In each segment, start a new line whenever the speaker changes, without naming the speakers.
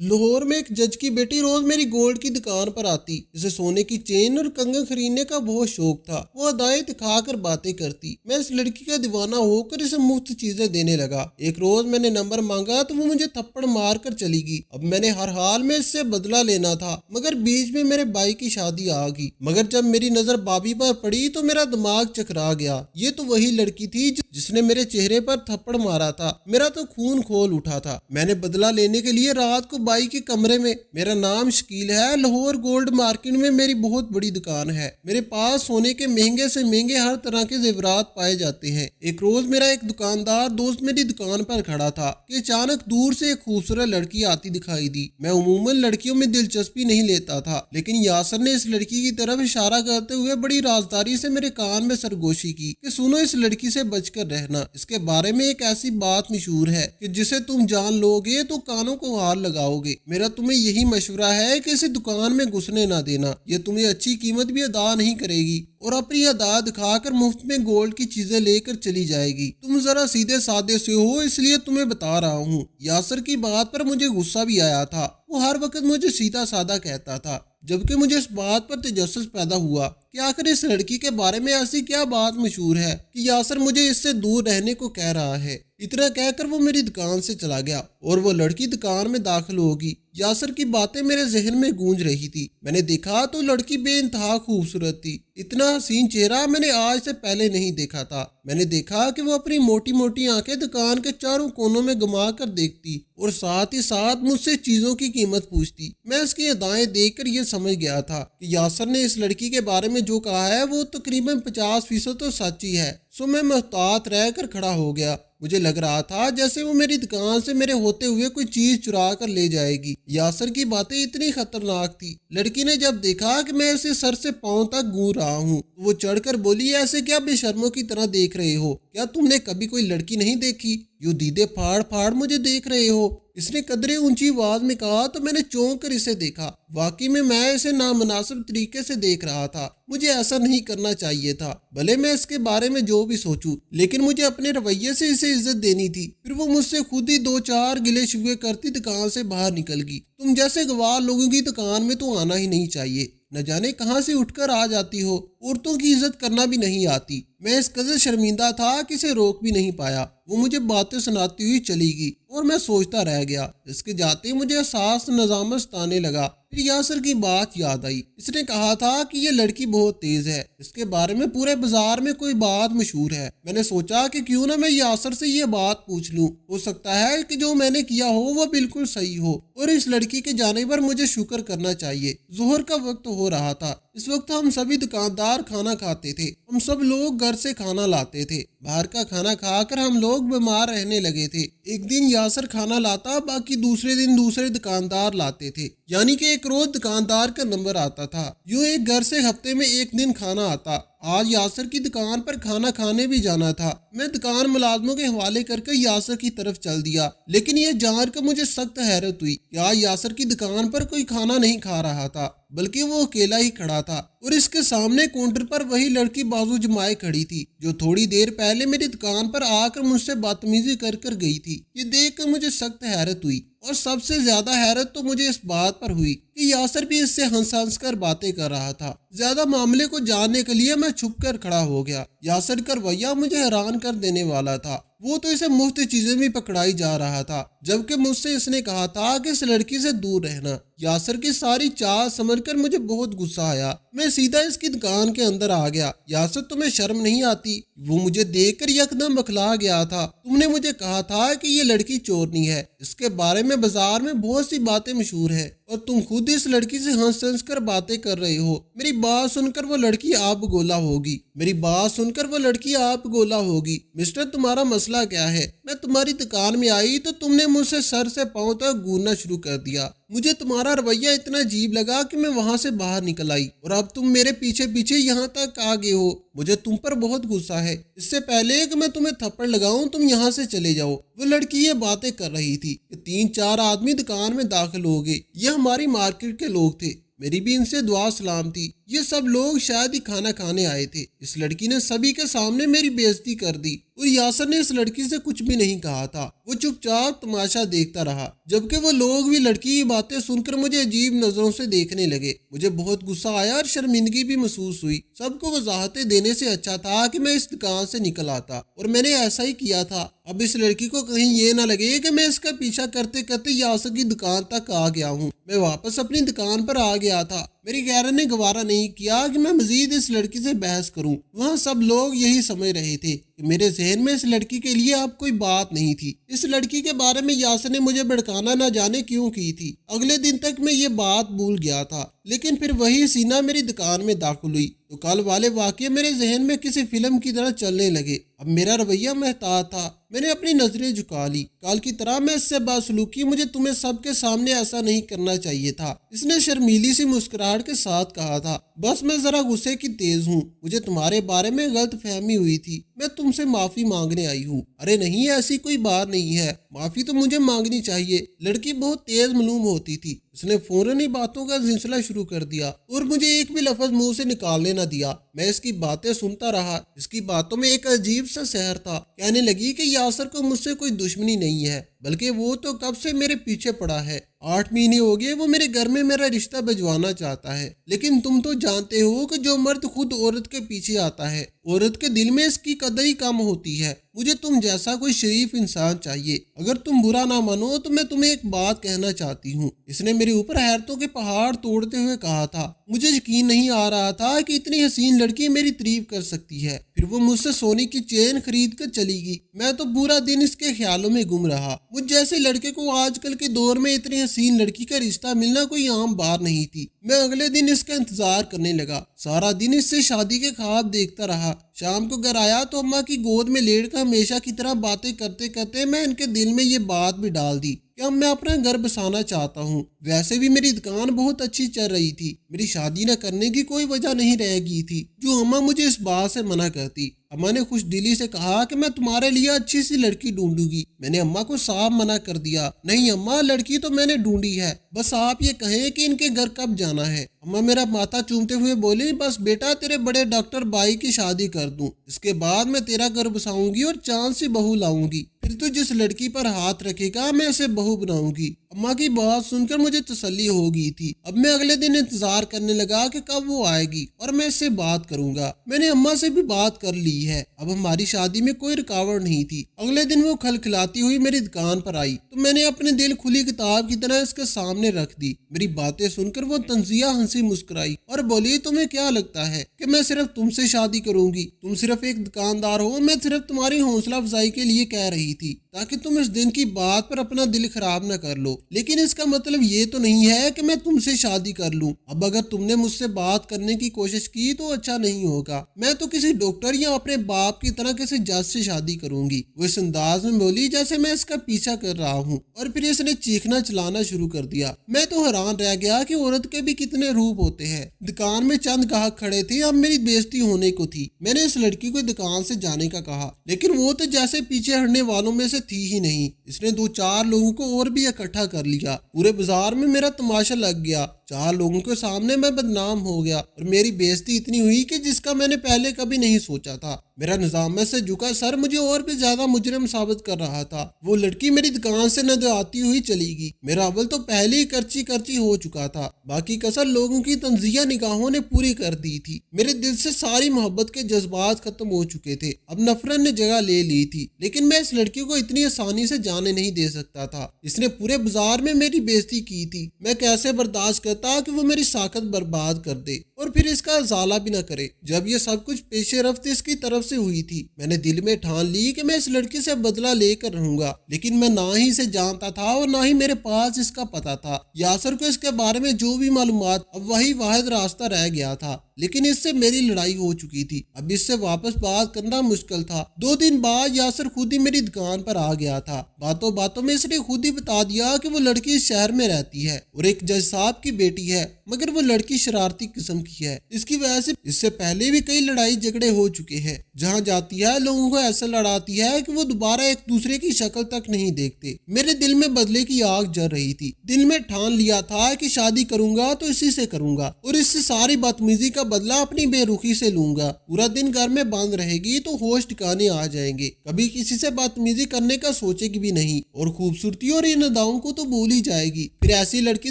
لاہور میں ایک جج کی بیٹی روز میری گولڈ کی دکان پر آتی، اسے سونے کی چین اور کنگن خریدنے کا بہت شوق تھا۔ وہ ادائیں دکھا کر باتیں کرتی، میں اس لڑکی کا دیوانہ ہو کر اسے مفت چیزیں دینے لگا۔ ایک روز میں نے نمبر مانگا تو وہ مجھے تھپڑ مار کر چلی گئی۔ اب میں نے ہر حال میں اس سے بدلہ لینا تھا، مگر بیچ میں میرے بھائی کی شادی آ گئی۔ مگر جب میری نظر بابی پر پڑی تو میرا دماغ چکرا گیا۔ یہ تو وہی لڑکی تھی جس نے میرے چہرے پر تھپڑ مارا تھا۔ میرا تو خون کھول اٹھا تھا۔ میں نے بدلہ لینے کے لیے رات کو بائی کے کمرے میں، میرا نام شکیل ہے، لاہور گولڈ مارکیٹ میں میری بہت بڑی دکان ہے۔ میرے پاس سونے کے مہنگے سے مہنگے ہر طرح کے زیورات پائے جاتے ہیں۔ ایک روز میرا ایک دکاندار دوست میری دکان پر کھڑا تھا کہ اچانک دور سے ایک خوبصورت لڑکی آتی دکھائی دی۔ میں عموماً لڑکیوں میں دلچسپی نہیں لیتا تھا، لیکن یاسر نے اس لڑکی کی طرف اشارہ کرتے ہوئے بڑی رازداری سے میرے کان میں سرگوشی کی کہ سنو، اس لڑکی سے بچ کر رہنا۔ اس کے بارے میں ایک ایسی بات مشہور ہے کہ جسے تم جان لو گے تو کانوں کو ہار لگاؤ گے۔ میرا تمہیں یہی مشورہ ہے کہ اسے دکان میں گھسنے نہ دینا، یہ تمہیں اچھی قیمت بھی ادا نہیں کرے گی اور اپنی ادا دکھا کر مفت میں گولڈ کی چیزیں لے کر چلی جائے گی۔ تم ذرا سیدھے سادے سے ہو، اس لیے تمہیں بتا رہا ہوں۔ یاسر کی بات پر مجھے غصہ بھی آیا تھا۔ وہ ہر وقت مجھے سیدھا سادہ کہتا تھا، جبکہ مجھے اس بات پر تجسس پیدا ہوا کہ آخر اس لڑکی کے بارے میں ایسی کیا بات مشہور ہے کہ یاسر مجھے اس سے دور رہنے کو کہہ رہا ہے۔ اتنا کہہ کر وہ میری دکان سے چلا گیا اور وہ لڑکی دکان میں داخل ہوگی۔ یاسر کی باتیں میرے ذہن میں گونج رہی تھی۔ میں نے دیکھا تو لڑکی بے انتہا خوبصورت تھی۔ اتنا حسین چہرہ میں نے آج سے پہلے نہیں دیکھا تھا۔ میں نے دیکھا کہ وہ اپنی موٹی موٹی آنکھیں دکان کے چاروں کونوں میں گما کر دیکھتی اور ساتھ ہی ساتھ مجھ سے چیزوں کی قیمت پوچھتی۔ میں اس کی ادائیں دیکھ کر یہ سمجھ گیا تھا کہ یاسر نے اس لڑکی کے بارے میں جو کہا ہے وہ تقریباً 50% تو سچ ہی ہے۔ سو میں محتاط رہ کر کھڑا ہو گیا۔ مجھے لگ رہا تھا جیسے وہ میری دکان سے میرے ہوتے ہوئے کوئی چیز چرا کر لے جائے گی۔ یاسر کی باتیں اتنی خطرناک تھی۔ لڑکی نے جب دیکھا کہ میں اسے سر سے پاؤں تک گھوم رہا ہوں تو وہ چڑھ کر بولی، ایسے کیا بے شرموں کی طرح دیکھ رہے ہو؟ کیا تم نے کبھی کوئی لڑکی نہیں دیکھی؟ یوں دیدے پھاڑ پھاڑ مجھے دیکھ رہے ہو؟ اس نے قدرے اونچی آواز میں کہا تو میں نے چونک کر اسے دیکھا۔ واقعی میں اسے نامناسب طریقے سے دیکھ رہا تھا۔ مجھے ایسا نہیں کرنا چاہیے تھا، بھلے میں اس کے بارے میں جو بھی سوچوں، لیکن مجھے اپنے رویے سے اسے عزت دینی تھی۔ پھر وہ مجھ سے خود ہی 2-4 گلے شکوے کرتی دکان سے باہر نکل گئی۔ تم جیسے گوار لوگوں کی دکان میں تو آنا ہی نہیں چاہیے، نہ جانے کہاں سے اٹھ کر آ جاتی ہو۔ عورتوں کی عزت کرنا بھی نہیں آتی۔ میں اس قدر شرمندہ تھا کہ اسے روک بھی نہیں پایا۔ وہ مجھے باتیں سناتی ہوئی چلی گئی اور میں سوچتا رہ گیا۔ اس کے جاتے ہی مجھے احساس نظامت ستانے لگا۔ پھر یاسر کی بات یاد آئی۔ اس نے کہا تھا کہ یہ لڑکی بہت تیز ہے، اس کے بارے میں پورے بازار میں کوئی بات مشہور ہے۔ میں نے سوچا کہ کیوں نہ میں یاسر سے یہ بات پوچھ لوں، ہو سکتا ہے کہ جو میں نے کیا ہو وہ بالکل صحیح ہو اور اس لڑکی کے جانے پر مجھے شکر کرنا چاہیے۔ ظہر کا وقت ہو رہا تھا۔ اس وقت ہم سبھی دکاندار کھانا کھاتے تھے۔ ہم سب لوگ گھر سے کھانا لاتے تھے۔ باہر کا کھانا کھا کر ہم لوگ بیمار رہنے لگے تھے۔ ایک دن یاسر کھانا لاتا، باقی دوسرے دن دوسرے دکاندار لاتے تھے، یعنی کہ ایک روز دکاندار کا نمبر آتا تھا۔ یوں ایک گھر سے ہفتے میں ایک دن کھانا آتا۔ آج یاسر کی دکان پر کھانا کھانے بھی جانا تھا۔ میں دکان ملازموں کے حوالے کر کے یاسر کی طرف چل دیا، لیکن یہ جان کر مجھے سخت حیرت ہوئی کہ آج یاسر کی دکان پر کوئی کھانا نہیں کھا رہا تھا، بلکہ وہ اکیلا ہی کھڑا تھا اور اس کے سامنے کاؤنٹر پر وہی لڑکی بازو جمائے کھڑی تھی جو تھوڑی دیر پہلے میری دکان پر آ کر مجھ سے بدتمیزی کر کر گئی تھی۔ یہ دیکھ کر مجھے سخت حیرت ہوئی اور سب سے زیادہ حیرت تو مجھے اس بات پر ہوئی کہ یاسر بھی اس سے ہنس ہنس کر باتیں کر رہا تھا۔ زیادہ معاملے کو جاننے کے لیے میں چھپ کر کھڑا ہو گیا۔ یاسر کا رویہ مجھے حیران کر دینے والا تھا۔ وہ تو اسے مفت چیزیں بھی پکڑائی جا رہا تھا، جبکہ مجھ سے اس نے کہا تھا کہ اس لڑکی سے دور رہنا۔ یاسر کی ساری چال سمجھ کر مجھے بہت غصہ آیا۔ میں سیدھا اس کی دکان کے اندر آ گیا۔ یاسر، تمہیں شرم نہیں آتی؟ وہ مجھے دیکھ کر یکدم بکھلا گیا تھا۔ تم نے مجھے کہا تھا کہ یہ لڑکی چورنی ہے، اس کے بارے میں بازار میں بہت سی باتیں مشہور ہیں اور تم خود اس لڑکی سے ہنس ہنس کر باتیں کر رہے ہو۔ میری بات سن کر وہ لڑکی آپ گولا ہوگی۔ میری بات سن کر وہ لڑکی آپ گولا ہوگی۔ مسٹر، تمہارا مسئلہ کیا ہے؟ میں تمہاری دکان میں آئی تو تم نے مجھ سے سر سے پاؤں تک گھورنا شروع کر دیا۔ مجھے تمہارا رویہ اتنا عجیب لگا کہ میں وہاں سے باہر نکل آئی اور اب تم میرے پیچھے پیچھے یہاں تک آ گئے ہو۔ مجھے تم پر بہت غصہ ہے۔ اس سے پہلے کہ میں تمہیں تھپڑ لگاؤں تم یہاں سے چلے جاؤ۔ وہ لڑکی یہ باتیں کر رہی تھی کہ 3-4 آدمی دکان میں داخل ہو گئے۔ یہ ہماری مارکیٹ کے لوگ تھے۔ میری بھی ان سے دعا سلام تھی۔ یہ سب لوگ شاید ہی کھانا کھانے آئے تھے۔ اس لڑکی نے سبھی کے سامنے میری بےعزتی کر دی اور یاسر نے اس لڑکی سے کچھ بھی نہیں کہا تھا۔ وہ چپ چاپ تماشا دیکھتا رہا، جبکہ وہ لوگ بھی لڑکی کی باتیں سن کر مجھے عجیب نظروں سے دیکھنے لگے۔ مجھے بہت غصہ آیا اور شرمندگی بھی محسوس ہوئی۔ سب کو وضاحتیں دینے سے اچھا تھا کہ میں اس دکان سے نکل آتا، اور میں نے ایسا ہی کیا تھا۔ اب اس لڑکی کو کہیں یہ نہ لگے کہ میں اس کا پیچھا کرتے کرتے یاسر کی دکان تک آ گیا ہوں۔ میں واپس اپنی دکان پر آ گیا تھا۔ میری غیرت نے گوارا نہیں کیا کہ میں مزید اس لڑکی سے بحث کروں۔ وہاں سب لوگ یہی سمجھ رہے تھے کہ میرے ذہن میں اس لڑکی کے لیے اب کوئی بات نہیں تھی۔ اس لڑکی کے بارے میں یاسر نے مجھے بھڑکانا نہ جانے کیوں کی تھی۔ اگلے دن تک میں یہ بات بھول گیا تھا، لیکن پھر وہی سینہ میری دکان میں داخل ہوئی تو کل والے واقعے میرے ذہن میں کسی فلم کی طرح چلنے لگے۔ اب میرا رویہ محتاط تھا۔ میں نے اپنی نظریں جھکا لی۔ کل کی طرح میں اس سے بدسلوکی، مجھے تمہیں سب کے سامنے ایسا نہیں کرنا چاہیے تھا۔ اس نے شرمیلی سی مسکراہٹ کے ساتھ کہا تھا۔ بس میں ذرا غصے کی تیز ہوں۔ مجھے تمہارے بارے میں غلط فہمی ہوئی تھی۔ میں تم سے معافی مانگنے آئی ہوں۔ ارے نہیں، ایسی کوئی بات نہیں ہے، معافی تو مجھے مانگنی چاہیے۔ لڑکی بہت تیز معلوم ہوتی تھی۔ اس نے فوراً ہی باتوں کا سلسلہ شروع کر دیا اور مجھے ایک بھی لفظ منہ سے نکالنے نہ دیا۔ میں اس کی باتیں سنتا رہا۔ اس کی باتوں میں ایک عجیب سا سحر تھا۔ کہنے لگی کہ یاسر کو مجھ سے کوئی دشمنی نہیں ہے، بلکہ وہ تو کب سے میرے پیچھے پڑا ہے۔ 8 مہینے ہو گئے وہ میرے گھر میں میرا رشتہ بھجوانا چاہتا ہے، لیکن تم تو جانتے ہو کہ جو مرد خود عورت کے پیچھے آتا ہے، عورت کے دل میں اس کی قدر ہی کم ہوتی ہے۔ مجھے تم جیسا کوئی شریف انسان چاہیے۔ اگر تم برا نہ مانو تو میں تمہیں ایک بات کہنا چاہتی ہوں۔ اس نے میرے اوپر حیرتوں کے پہاڑ توڑتے ہوئے کہا تھا۔ مجھے یقین نہیں آ رہا تھا کہ اتنی حسین لڑکی میری تعریف کر سکتی ہے۔ پھر وہ مجھ سے سونے کی چین خرید کر چلی گئی۔ میں تو پورا دن اس کے خیالوں میں گم رہا۔ مجھ جیسے لڑکے کو آج کل کے دور میں اتنی حسین لڑکی کا رشتہ ملنا کوئی عام بات نہیں تھی۔ میں اگلے دن اس کا انتظار کرنے لگا۔ سارا دن اس سے شادی کے خواب دیکھتا رہا۔ شام کو گھر آیا تو اماں کی گود میں لیٹ کر ہمیشہ کی طرح باتیں کرتے کرتے میں ان کے دل میں یہ بات بھی ڈال دی کہ اب میں اپنا گھر بسانا چاہتا ہوں۔ ویسے بھی میری دکان بہت اچھی چل رہی تھی۔ میری شادی نہ کرنے کی کوئی وجہ نہیں رہ گئی تھی جو اماں مجھے اس بات سے منع کرتی۔ اماں نے خوش دلی سے کہا کہ میں تمہارے لیے اچھی سی لڑکی ڈھونڈوں گی۔ میں نے اماں کو صاف منع کر دیا۔ نہیں اماں، لڑکی تو میں نے ڈھونڈی ہے، بس آپ یہ کہیں کہ ان کے گھر کب جانا ہے۔ اماں میرا ماتھا چومتے ہوئے بولی، بس بیٹا تیرے بڑے ڈاکٹر بھائی کی شادی کر دوں، اس کے بعد میں تیرا گھر بساؤں گی اور چاند سی بہو لاؤں گی، پھر تو جس لڑکی پر ہاتھ رکھے گا میں اسے بہو بناؤں گی۔ اماں کی بات سن کر مجھے تسلی ہو گئی تھی۔ اب میں اگلے دن انتظار کرنے لگا کہ کب وہ آئے گی اور میں اس سے بات کروں گا۔ میں نے اماں سے بھی بات کر لی ہے۔ اب ہماری شادی میں کوئی رکاوٹ نہیں تھی۔ اگلے دن وہ کھلکھلاتی ہوئی میری دکان پر آئی تو میں نے اپنے دل کھلی کتاب کی طرح اس کے سامنے رکھ دی۔ میری باتیں سن کر وہ طنزیہ ہنسی مسکرائی اور بولی، تمہیں کیا لگتا ہے کہ میں صرف تم سے شادی کروں گی؟ تم صرف ایک دکاندار ہو، میں صرف تمہاری حوصلہ افزائی کے لیے کہہ رہی تھی تاکہ تم اس دن کی بات پر اپنا دل خراب نہ کر لو، لیکن اس کا مطلب یہ تو نہیں ہے کہ میں تم سے شادی کر لوں۔ اب اگر تم نے مجھ سے بات کرنے کی کوشش کی تو اچھا نہیں ہوگا۔ میں تو کسی ڈاکٹر یا اپنے باپ کی طرح کسی جج سے شادی کروں گی۔ وہ اس انداز میں بولی جیسے میں اس کا پیچھا کر رہا ہوں، اور پھر اس نے چیخنا چلانا شروع کر دیا۔ میں تو حیران رہ گیا کہ عورت کے بھی کتنے روپ ہوتے ہیں۔ دکان میں چند گاہک کھڑے تھے، اب میری بےزتی ہونے کو تھی۔ میں نے اس لڑکی کو دکان سے جانے کا کہا، لیکن وہ تو جیسے پیچھے ہٹنے والوں میں سے تھی ہی نہیں۔ اس نے 2-4 لوگوں کو اور بھی اکٹھا کر لیا۔ پورے بازار میں میرا تماشا لگ گیا۔ 4 لوگوں کے سامنے میں بدنام ہو گیا اور میری بےزتی اتنی ہوئی کہ جس کا میں نے پہلے کبھی نہیں سوچا تھا۔ میرا نظام سے جھکا سر مجھے اور بھی زیادہ مجرم ثابت کر رہا تھا۔ وہ لڑکی میری دکان سے نہ آتی ہوئی چلی گئی۔ میرا اول تو پہلے ہی کرچی کرچی ہو چکا تھا، باقی کسر لوگوں کی تنزیہ نگاہوں نے پوری کر دی تھی۔ میرے دل سے ساری محبت کے جذبات ختم ہو چکے تھے، اب نفرت نے جگہ لے لی تھی۔ لیکن میں اس لڑکی کو اتنی آسانی سے جانے نہیں دے سکتا تھا۔ اس نے پورے بازار میں میری بےزتی کی تھی۔ میں کیسے برداشت کرتا کہ وہ میری ساکت برباد کر دے اور پھر اس کا ازالہ بھی نہ کرے۔ جب یہ سب کچھ پیش رفت اس کی طرف سے ہوئی تھی، میں نے دل میں ٹھان لی کہ میں اس لڑکی سے بدلہ لے کر رہوں گا، لیکن میں نہ ہی اسے جانتا تھا اور نہ ہی میرے پاس اس کا پتہ تھا۔ یاسر کو اس کے بارے میں جو بھی معلومات، اب وہی واحد راستہ رہ گیا تھا، لیکن اس سے میری لڑائی ہو چکی تھی۔ اب اس سے واپس بات کرنا مشکل تھا۔ 2 دن بعد یاسر خود ہی میری دکان پر آ گیا تھا۔ باتوں باتوں میں اس نے خود ہی بتا دیا کہ وہ لڑکی اس شہر میں رہتی ہے اور ایک جج صاحب کی بیٹی ہے मगर वो लड़की शरारती किस्म की है। इसकी वजह से इससे पहले भी कई लड़ाई झगड़े हो चुके हैं। जहाँ जाती है लोगों को ऐसा लड़ाती है कि वो दोबारा एक दूसरे की शक्ल तक नहीं देखते। मेरे दिल में बदले की आग जल रही थी। दिल में ठान लिया था कि शादी करूंगा तो इसी से करूंगा और इससे सारी बदतमीजी का बदला अपनी बेरुखी से लूंगा। पूरा दिन घर में बंद रहेगी तो होश ठिकाने आ जाएंगे, कभी किसी से बदतमीजी करने का सोचेगी भी नहीं और खूबसूरती और इन अदाओं को तो भूल ही जाएगी। फिर ऐसी लड़की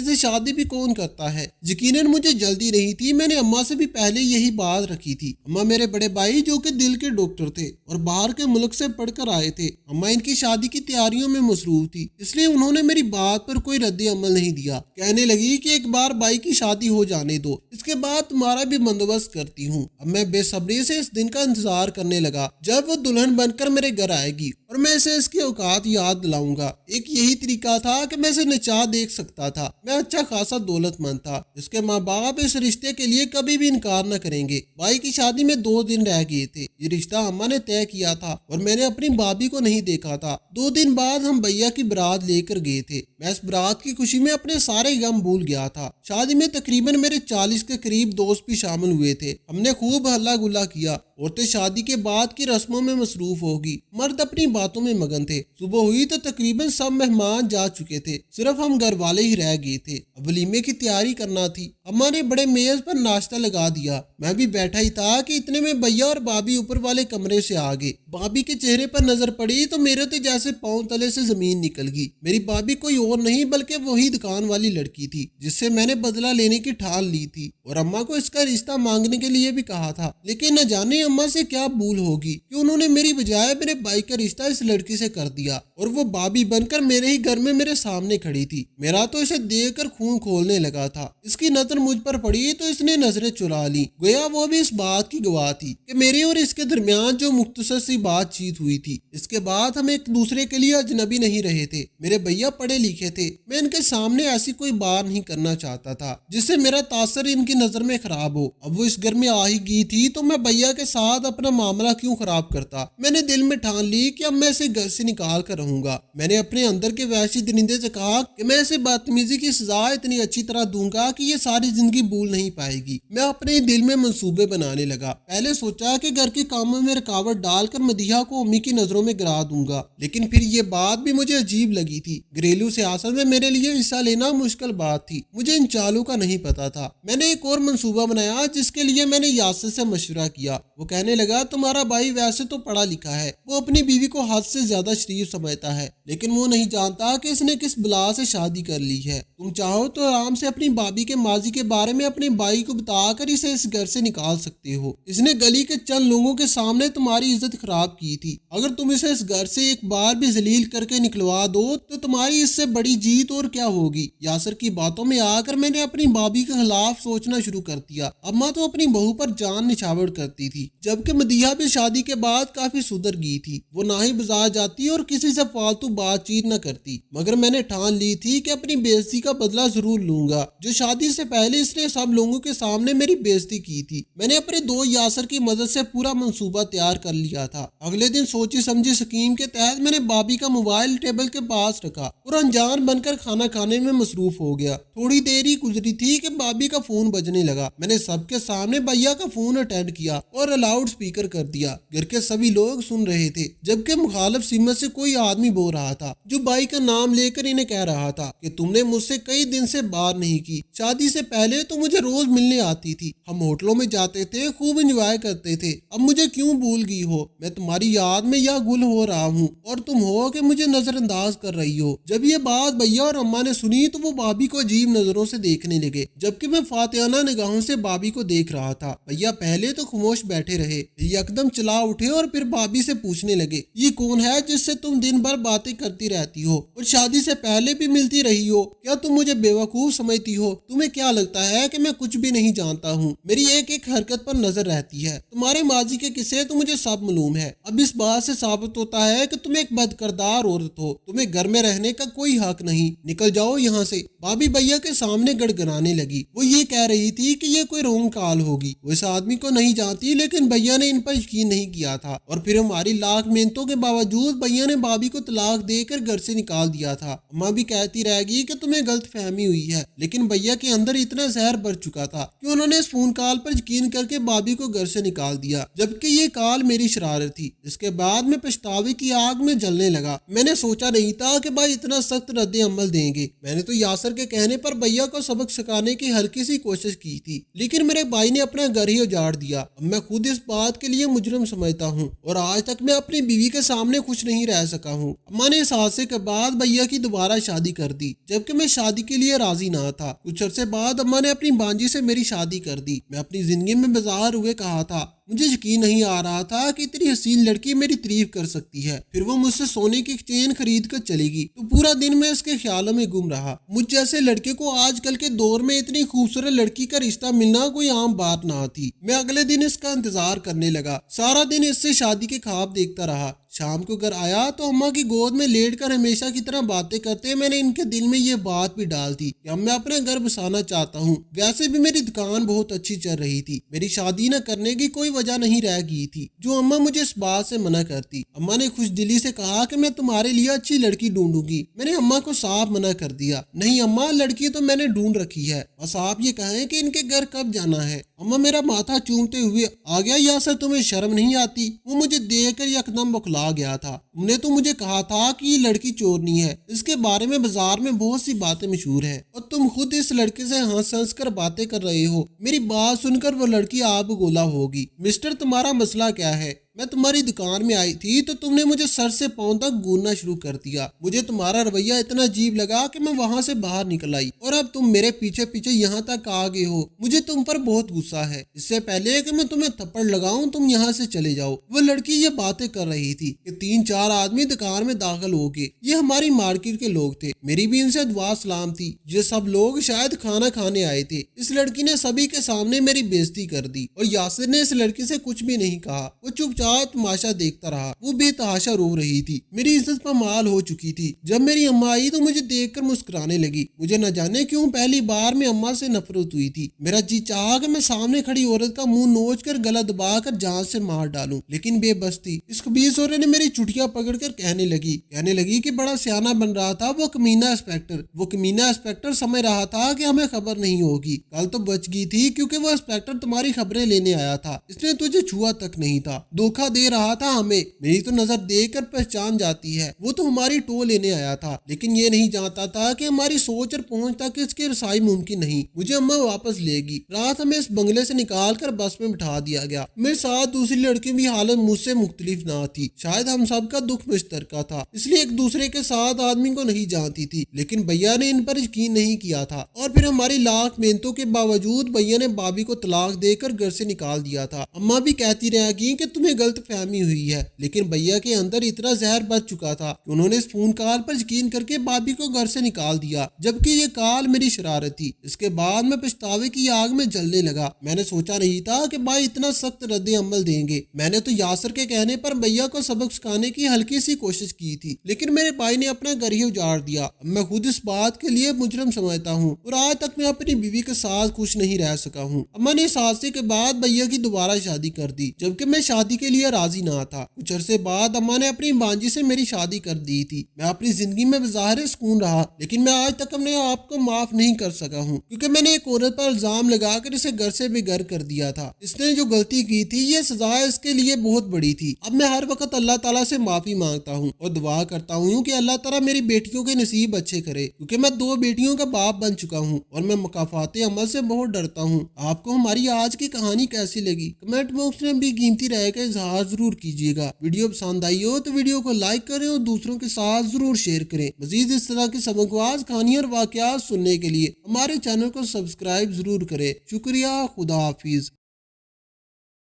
से शादी भी कौन करता है। यकीनन मुझे जल्दी नहीं थी। मैंने अम्मा से भी पहले यही बात रखी थी। अम्मा मेरे बड़े भाई जो कि दिल के डॉक्टर थे और बाहर के मुल्क से पढ़कर आए थे। अम्मा इनकी शादी की तैयारियों में मसरूफ थी, इसलिए उन्होंने मेरी बात पर कोई रद्द अमल नहीं दिया। कहने लगी कि एक बार भाई की शादी हो जाने दो, इसके बाद तुम्हारा भी बंदोबस्त करती हूँ। अब मैं बेसब्री से इस दिन का इंतजार करने लगा जब वो दुल्हन बनकर मेरे घर आएगी और मैं इसे इसकी औकात याद दिलाऊंगा। एक यही तरीका था कि मैं इसे नचा देख सकता था। मैं अच्छा खासा दौलतमंद था। इसके माँ बाप इस रिश्ते के लिए कभी भी इनकार न करेंगे। भाई की शादी में 2 दिन रह गए थे। ये रिश्ता अम्मा ने तय किया था और मैंने अपनी भाभी को नहीं देखा था। 2 दिन बाद हम भैया की बारात लेकर गए थे। मैं इस बारात की खुशी में अपने सारे गम भूल गया था। शादी में तकरीबन मेरे 40 के करीब दोस्त भी शामिल हुए थे। हमने खूब हल्ला गुल्ला किया। औरतें शादी के बाद की रस्मों में मसरूफ होगी, मर्द अपनी बातों में मगन थे। सुबह हुई तो तकरीबन सब मेहमान जा चुके थे, सिर्फ हम घर वाले ही रह गए थे। अब वलीमे की तैयारी करना थी। अम्मा ने बड़े मेज पर नाश्ता लगा दिया। मैं भी बैठा ही था कि इतने में भैया और भाभी ऊपर वाले कमरे से आ गए। भाभी के चेहरे पर नजर पड़ी तो मेरे तो जैसे पांव तले से जमीन निकल गई। मेरी भाभी कोई और नहीं बल्कि वही दुकान वाली लड़की थी जिससे मैंने बदला लेने की ठान ली थी और अम्मा को इसका रिश्ता मांगने के लिए भी कहा था। लेकिन न जाने अम्मा से क्या भूल होगी कि उन्होंने मेरी बजाय मेरे भाई का रिश्ता इस लड़की से कर दिया और वो भाभी बनकर मेरे ही घर में मेरे सामने खड़ी थी। मेरा तो इसे देखकर खून खोलने लगा था। इसकी नजर मुझ पर पड़ी तो इसने नजरें चुरा ली। गोया वो भी इस बात की गवाह थी कि मेरे और इसके दरमियान जो मुख्तसर सी बातचीत हुई थी, इसके बाद हम एक दूसरे के लिए अजनबी नहीं रहे थे। मेरे भैया पढ़े लिखे थे। मैं इनके सामने ऐसी कोई बात नहीं करना चाहता था जिससे मेरा तासर इनकी नजर में खराब हो। अब वो इस घर में आ ही गई थी तो मैं भैया के साथ अपना मामला क्यों खराब करता। मैंने दिल में ठान ली कि अब मैं इसे घर से निकाल कर रहूंगा। मैंने अपने अंदर के वैसी दरिंदे से कहा कि मैं इसे बदतमीजी की सजा इतनी अच्छी तरह दूंगा कि ये सारी जिंदगी भूल नहीं पाएगी। मैं अपने दिल में मंसूबे बनाने लगा। पहले सोचा कि घर के कामों में रुकावट डालकर मदीहा को अम्मी की नजरों में गिरा दूंगा, लेकिन फिर ये बात भी मुझे अजीब लगी थी। घरेलू सियासत में मेरे लिए हिस्सा लेना मुश्किल बात थी। मुझे इन चालों का नहीं पता था। मैंने एक और मंसूबा बनाया जिसके लिए मैंने यासिर से मशवरा किया। वो कहने लगा, तुम्हारा भाई वैसे तो पढ़ा लिखा है, वो अपनी बीवी को हद से ज्यादा शरीफ समझता है, लेकिन वो नहीं जानता कि इसने किस बला से शादी कर ली है। तुम चाहो तो आराम से अपनी भाभी के माजी के बारे में अपने भाई को बताकर इसे इस घर से निकाल सकते हो। इसने गली के चंद लोगों के सामने तुम्हारी इज्जत खराब की थी। अगर तुम इसे इस घर से एक बार भी जलील करके निकलवा दो तो तुम्हारी इससे बड़ी जीत और क्या होगी। यासिर की बातों में आकर मैंने अपनी भाभी के खिलाफ सोचना शुरू कर दिया। अम्मा तो अपनी बहू पर जान निछावर करती थी, जबकि मदीहा भी शादी के बाद काफी सुधर गई थी। वो ना ही बाजार जाती और किसी से फालतू बातचीत न करती। मगर मैंने ठान ली थी कि अपनी बेइज्जती का बदला जरूर लूंगा। जो शादी से पहले इसने सब लोगों के सामने मेरी बेइज्जती की थी। मैंने अपने दोस्त यासिर की मदद से पूरा मंसूबा तैयार कर लिया था। अगले दिन सोची समझी स्कीम के तहत मैंने भाभी का मोबाइल टेबल के पास रखा और अनजान बनकर खाना खाने में मसरूफ हो गया। थोड़ी देर ही गुजरी थी कि भाभी का फोन बजने लगा। मैंने सबके सामने भैया का फोन अटेंड किया और लाउड स्पीकर कर दिया। घर के सभी लोग सुन रहे थे, जबकि मुखालिफ सिमत से कोई आदमी बोल रहा था जो भाई का नाम लेकर इन्हें कह रहा था कि तुमने मुझसे कई दिन से बात नहीं की। शादी से पहले तो मुझे रोज मिलने आती थी, हम होटलों में जाते थे, खूब एंजॉय करते थे। अब मुझे क्यों भूल गई हो? मैं तुम्हारी याद में या गुल हो रहा हूँ और तुम हो कि मुझे नजरअंदाज कर रही हो। जब ये बात भैया और अम्मा ने सुनी तो वो भाभी को अजीब नजरों से देखने लगे, जबकि मैं फातियाना निगाहों से भाभी को देख रहा था। भैया पहले तो खामोश बैठे रहे, एकदम चला उठे और फिर भाभी से पूछने लगे, ये कौन है जिससे तुम दिन भर बातें करती रहती हो और शादी से पहले भी मिलती रही हो? क्या तुम मुझे बेवकूफ समझती हो? तुम्हें क्या लगता है कि मैं कुछ भी नहीं जानता हूँ? मेरी एक एक हरकत पर नजर रहती है। तुम्हारे माजी के किस्से तो मुझे सब मालूम है। है। अब इस बात से साबित होता है कि तुम एक बदकिरदार औरत हो, तुम्हें घर में रहने का कोई हक नहीं, निकल जाओ यहाँ से। भाभी भैया के सामने गड़गड़ाने लगी। वो ये कह रही थी कि ये कोई रोंग काल होगी, वो इस आदमी को नहीं जानती, लेकिन भैया ने इन पर यकीन नहीं किया था और फिर हमारी लाख मेहनतों के बावजूद भैया ने भाभी को तलाक देकर घर से निकाल दिया था। अम्मा भी कहती रहेगी कि तुम्हें गलत फहमी हुई है, लेकिन भैया के अंदर इतना जहर भर चुका था कि उन्होंने इस फोन कॉल पर यकीन करके भाभी को घर से निकाल दिया, जबकि ये कॉल मेरी शरारत थी। इसके बाद मैं पछतावे की आग में जलने लगा। मैंने सोचा नहीं था कि भाई इतना सख्त रद्द अमल देंगे। मैंने तो यासर के कहने पर भैया को सबक सिखाने की हल्की सी कोशिश की थी, लेकिन मेरे भाई ने अपना घर ही उजाड़ दिया। अब मैं खुद इस बात के लिए मुजरिम समझता हूँ और आज तक मैं अपनी बीवी के सामने खुश नहीं रह सका हूँ। अम्मा ने इस हादसे के बाद भैया की दोबारा शादी कर दी, जबकि मैं शादी के लिए राजी ना था। कुछ अरसे बाद अम्मा ने अपनी भांजी से मेरी शादी कर दी। मैं अपनी जिंदगी में बेजार हुए कहा था, मुझे यकीन नहीं आ रहा था कि इतनी हसीन लड़की मेरी तारीफ कर सकती है। फिर वो मुझसे सोने की चेन खरीद कर चलेगी तो पूरा दिन मैं इसके ख्यालों में गुम रहा। मुझ जैसे लड़के को आजकल के दौर में इतनी खूबसूरत लड़की का रिश्ता मिलना कोई आम बात ना थी। मैं अगले दिन इसका इंतजार करने लगा, सारा दिन इससे शादी के ख्वाब देखता रहा। शाम को घर आया तो अम्मा की गोद में लेटकर हमेशा की तरह बातें करते मैंने इनके दिल में ये बात भी डाल दी कि अब मैं अपना घर बसाना चाहता हूँ। वैसे भी मेरी दुकान बहुत अच्छी चल रही थी, मेरी शादी न करने की कोई वजह नहीं रह गई थी जो अम्मा मुझे इस बात से मना करती। अम्मा ने खुश दिली से कहा कि मैं तुम्हारे लिए अच्छी लड़की ढूंढूंगी। मैंने अम्मा को साफ मना कर दिया, नहीं अम्मा, लड़की तो मैंने ढूंढ रखी है, बस आप ये कहें कि इनके घर कब जाना है। अम्मा मेरा माथा चूमते हुए, आ गया यासर, तुम्हें शर्म नहीं आती? वो मुझे देखकर यकदम बौखला गया था। तुमने तो मुझे कहा था कि ये लड़की चोरनी है, इसके बारे में बाजार में बहुत सी बातें मशहूर है और तुम खुद इस लड़के से हंस हंस कर बातें कर रहे हो। मेरी बात सुनकर वो लड़की आप गोला होगी। मिस्टर, तुम्हारा मसला क्या है? मैं तुम्हारी दुकान में आई थी तो तुमने मुझे सर से पांव तक गूंदना शुरू कर दिया। मुझे तुम्हारा रवैया इतना अजीब लगा कि मैं वहां से बाहर निकल आई और अब तुम मेरे पीछे पीछे यहाँ तक आ गए हो। मुझे तुम पर बहुत गुस्सा है। इससे पहले कि मैं तुम्हें थप्पड़ लगाऊं तुम यहाँ से चले जाओ। वो लड़की ये बातें कर रही थी कि 3-4 आदमी दुकान में दाखिल हो गए। ये हमारी मार्केट के लोग थे, मेरी भी इनसे दुआ सलाम थी। ये सब लोग शायद खाना खाने आए थे। इस लड़की ने सभी के सामने मेरी बेइज्जती कर दी और यासिर ने इस लड़की से कुछ भी नहीं कहा। वो चुपचाप तमाशा देखता रहा। वो बेतहाशा रो रही थी, मेरी इज्जत पर माल हो चुकी थी। जब मेरी अम्मा आई तो मुझे देखकर मुस्कुराने लगी। मुझे न जाने क्यों पहली बार में अम्मा से नफरत हुई थी। मेरा जी चाहा कि मैं सामने खड़ी औरत का मुंह नोच कर गला दबाकर जान से मार डालूं, लेकिन बेबस थी। इस खबीस औरत ने मेरी चुटिया पकड़कर कहने लगी कि बड़ा सियाना बन रहा था वो कमीना इंस्पेक्टर समझ रहा था कि हमें खबर नहीं होगी। कल तो बच गई थी क्योंकि वो इंस्पेक्टर तुम्हारी खबरें लेने आया था। इसने तुझे छुआ तक नहीं था, धोखा दे रहा था हमें। मेरी तो नजर देखकर पहचान जाती है। वो तो हमारी टो लेने आया था, लेकिन ये नहीं जानता था कि हमारी सोच और पहुंच तक इसकी रसाई मुमकिन नहीं। मुझे अम्मा वापस लेगी। रात हमें इस बंगले से निकाल कर बस में बिठा दिया गया। मेरे साथ दूसरी लड़की भी हालत मुझसे मुख्तलिफ ना थी। शायद हम सब का दुख मुश्तरका था, इसलिए एक दूसरे के साथ आदमी को नहीं जानती थी। लेकिन भैया ने इन पर यकीन नहीं किया था और फिर हमारी लाख मेहनतों के बावजूद भैया ने भाभी को तलाक देकर घर से निकाल दिया था। अम्मा भी कहती रहेगी कि तुम्हें गलत फहमी हुई है, लेकिन भैया के अंदर इतना जहर बच चुका था कि उन्होंने इस फोन कॉल पर यकीन करके भाभी को घर से निकाल दिया, जबकि ये कॉल मेरी शरारत थी। इसके बाद मैं पछतावे की आग में जलने लगा। मैंने सोचा नहीं था कि भाई इतना सख्त रद्द अमल देंगे। मैंने तो यासर के कहने पर भैया को सबक सिखाने की हल्की सी कोशिश की थी, लेकिन मेरे भाई ने अपना घर ही उजाड़ दिया। मैं खुद इस बात के लिए मुजरिम समझता हूँ और आज तक मैं अपनी बीवी के साथ खुश नहीं रह सका हूँ। अम्मा ने इस हादसे के बाद भैया की दोबारा शादी कर दी, जबकि मैं शादी के लिए राजी ना था। कुछ अरसे बाद अम्मा ने अपनी भांजी से मेरी शादी कर दी थी। मैं अपनी जिंदगी में बेज़ाहिर सुकून रहा, लेकिन मैं आज तक अपने आप को माफ नहीं कर सका हूँ, क्योंकि मैंने एक औरत पर इल्जाम लगाकर इसे घर से बेघर कर दिया था। इसने जो गलती की थी ये सजा इसके लिए बहुत बड़ी थी। अब मैं हर वक्त अल्लाह ताला से माफी मांगता हूँ और दुआ करता हूँ कि अल्लाह ताला मेरी बेटियों के नसीब अच्छे करे, क्योंकि मैं 2 बेटियों का बाप बन चुका हूँ और मैं मुकाफाते अमल से बहुत डरता हूँ। आपको हमारी आज की कहानी कैसी लगी कमेंट बॉक्स में भी कीमती राय का इजहार जरूर कीजिएगा। वीडियो पसंद आई हो तो वीडियो को लाइक करें और दूसरों के साथ जरूर शेयर करें। मजीद इस तरह की सबकवाज कहानियां और वाकयात सुनने के लिए हमारे चैनल को सब्सक्राइब जरूर करें। शुक्रिया। खुदा हाफिज।